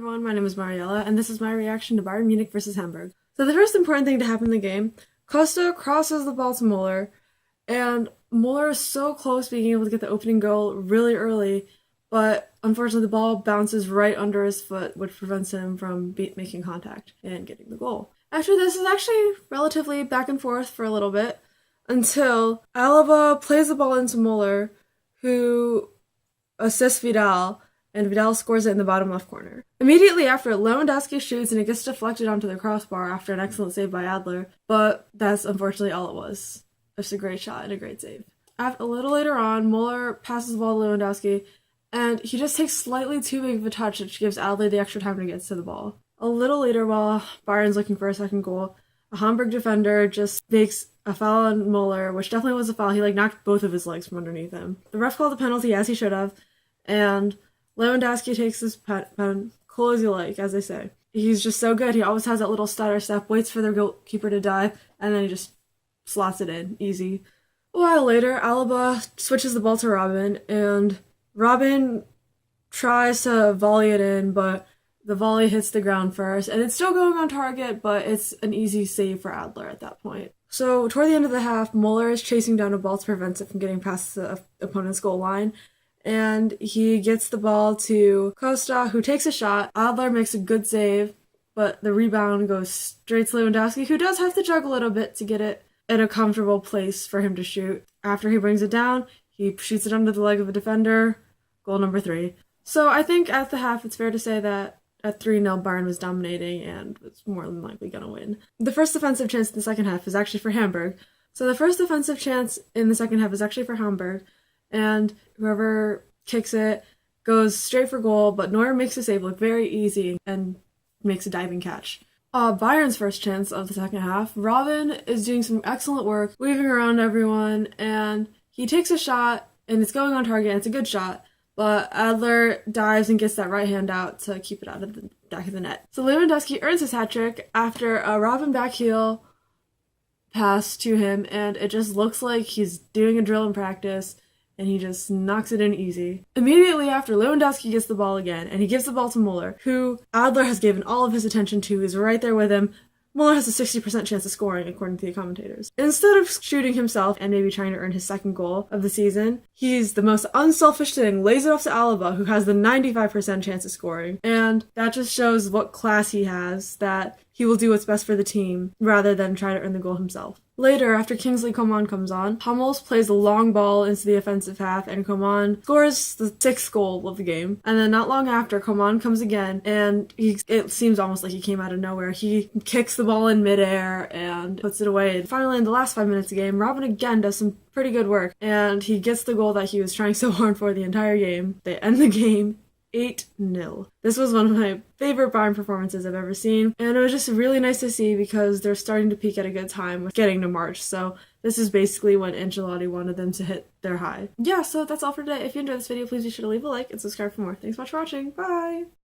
everyone, my name is Mariella, and this is my reaction to Bayern Munich versus Hamburg. So the first important thing to happen in the game, Costa crosses the ball to Muller, and Muller is so close being able to get the opening goal really early, but unfortunately the ball bounces right under his foot, which prevents him from making contact and getting the goal. After this is actually relatively back and forth for a little bit, until Alaba plays the ball into Muller, who assists Vidal, and Vidal scores it in the bottom left corner. Immediately after, Lewandowski shoots and it gets deflected onto the crossbar after an excellent save by Adler, but that's unfortunately all it was. Just a great shot and a great save. A little later on, Muller passes the ball to Lewandowski, and he just takes slightly too big of a touch, which gives Adler the extra time to get to the ball. A little later, while Bayern's looking for a second goal, a Hamburg defender just makes a foul on Muller, which definitely was a foul. He knocked both of his legs from underneath him. The ref called the penalty, as he should have, and Lewandowski takes this pen, cool as you like, as they say. He's just so good. He always has that little stutter step, waits for the goalkeeper to dive, and then he just slots it in. Easy. A while later, Alaba switches the ball to Robin, and Robin tries to volley it in, but the volley hits the ground first, and it's still going on target, but it's an easy save for Adler at that point. So, toward the end of the half, Muller is chasing down a ball to prevent it from getting past the opponent's goal line, and he gets the ball to Costa, who takes a shot. Adler makes a good save, but the rebound goes straight to Lewandowski, who does have to juggle a little bit to get it in a comfortable place for him to shoot. After he brings it down, he shoots it under the leg of a defender. Goal number 3. So I think at the half, it's fair to say that at 3-0, Bayern was dominating and was more than likely going to win. The first offensive chance in the second half is actually for Hamburg. So the first offensive chance in the second half is actually for Hamburg, and whoever kicks it goes straight for goal, but Neuer makes the save look very easy and makes a diving catch. Bayern's first chance of the second half, Robin is doing some excellent work, weaving around everyone, and he takes a shot, and it's going on target, and it's a good shot, but Adler dives and gets that right hand out to keep it out of the back of the net. So Lewandowski earns his hat-trick after a Robin backheel pass to him, and it just looks like he's doing a drill in practice, and he just knocks it in easy. Immediately after, Lewandowski gets the ball again, and he gives the ball to Muller, who Adler has given all of his attention to. He's right there with him. Muller has a 60% chance of scoring, according to the commentators. Instead of shooting himself and maybe trying to earn his second goal of the season, he's the most unselfish thing, lays it off to Alaba, who has the 95% chance of scoring. And that just shows what class he has, that he will do what's best for the team, rather than try to earn the goal himself. Later, after Kingsley Coman comes on, Hummels plays a long ball into the offensive half, and Coman scores the 6th goal of the game. And then not long after, Coman comes again, and it seems almost like he came out of nowhere. He kicks the ball in midair and puts it away. And finally, in the last 5 minutes of the game, Robin again does some pretty good work, and he gets the goal that he was trying so hard for the entire game. They end the game 8-0. This was one of my favorite Bayern performances I've ever seen, and it was just really nice to see because they're starting to peak at a good time with getting to March, so this is basically when Ancelotti wanted them to hit their high. Yeah, so that's all for today. If you enjoyed this video, please be sure to leave a like and subscribe for more. Thanks so much for watching. Bye!